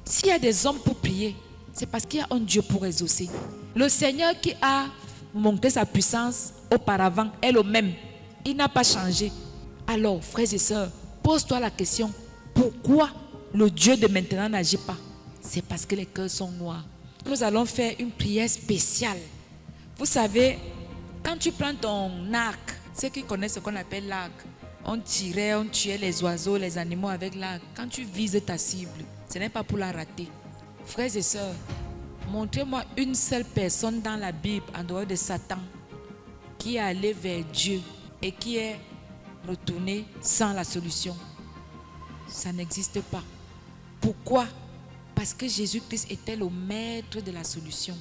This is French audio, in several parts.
S'il y a des hommes pour prier, c'est parce qu'il y a un Dieu pour exaucer. Le Seigneur qui a montré sa puissance auparavant est le même. Il n'a pas changé. Alors, frères et sœurs, pose-toi la question, pourquoi le Dieu de maintenant n'agit pas? C'est parce que les cœurs sont noirs. Nous allons faire une prière spéciale. Vous savez, quand tu prends ton arc, ceux qui connaissent ce qu'on appelle l'arc, on tirait, on tuait les oiseaux, les animaux avec l'arc. Quand tu vises ta cible, ce n'est pas pour la rater. Frères et sœurs, montrez-moi une seule personne dans la Bible, en dehors de Satan, qui est allé vers Dieu et qui est retourné sans la solution. Ça n'existe pas. Pourquoi? Parce que Jésus-Christ était le maître de la solution.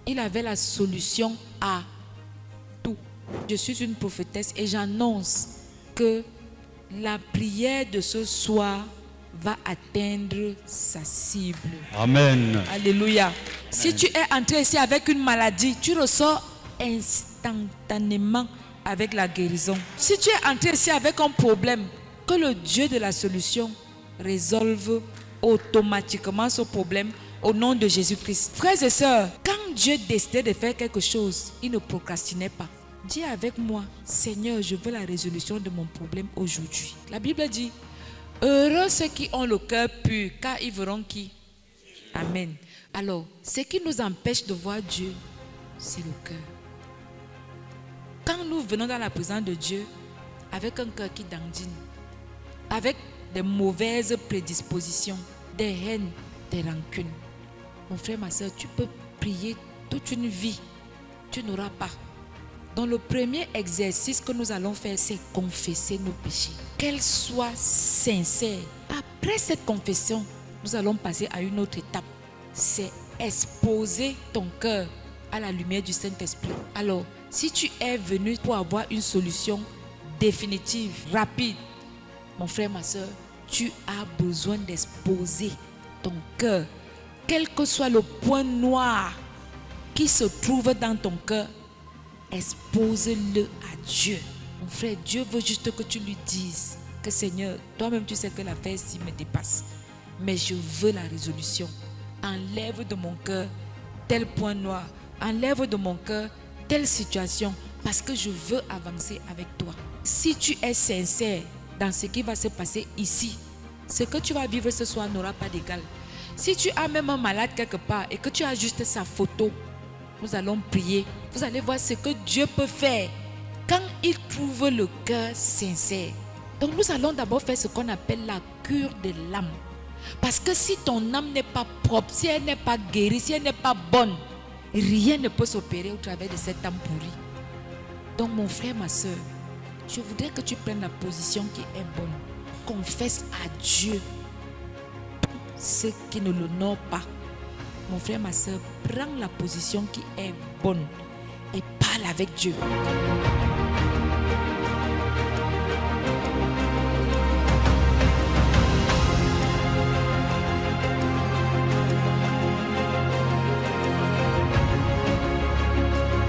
Il avait la solution à tout. Je suis une prophétesse et j'annonce que la prière de ce soir va atteindre sa cible. Amen. Alléluia. Amen. Si tu es entré ici avec une maladie, tu ressors instantanément avec la guérison. Si tu es entré ici avec un problème, que le Dieu de la solution résolve automatiquement ce problème au nom de Jésus-Christ. Frères et sœurs, quand Dieu décidait de faire quelque chose, il ne procrastinait pas. Dis avec moi, Seigneur, je veux la résolution de mon problème aujourd'hui. La Bible dit, heureux ceux qui ont le cœur pur, car ils verront qui? Amen. Alors, ce qui nous empêche de voir Dieu, c'est le cœur. Quand nous venons dans la présence de Dieu, avec un cœur qui dandine, avec des mauvaises prédispositions, des haines, des rancunes, mon frère, ma soeur, tu peux prier toute une vie, tu n'auras pas. Donc le premier exercice que nous allons faire, c'est confesser nos péchés. Qu'elles soient sincères. Après cette confession, nous allons passer à une autre étape. C'est exposer ton cœur à la lumière du Saint-Esprit. Alors, si tu es venu pour avoir une solution définitive, rapide, mon frère, ma soeur, tu as besoin d'exposer ton cœur. Quel que soit le point noir qui se trouve dans ton cœur, expose-le à Dieu. Mon frère, Dieu veut juste que tu lui dises que Seigneur, toi-même tu sais que l'affaire-ci me dépasse, mais je veux la résolution. Enlève de mon cœur tel point noir, enlève de mon cœur telle situation, parce que je veux avancer avec toi. Si tu es sincère dans ce qui va se passer ici, ce que tu vas vivre ce soir n'aura pas d'égal. Si tu as même un malade quelque part et que tu as juste sa photo, nous allons prier. Vous allez voir ce que Dieu peut faire quand il trouve le cœur sincère. Donc nous allons d'abord faire ce qu'on appelle la cure de l'âme. Parce que si ton âme n'est pas propre, si elle n'est pas guérie, si elle n'est pas bonne, rien ne peut s'opérer au travers de cette âme pourrie. Donc mon frère, ma soeur, je voudrais que tu prennes la position qui est bonne. Confesse à Dieu ce qui ne l'honore pas. Mon frère, ma soeur, prends la position qui est bonne et parle avec Dieu.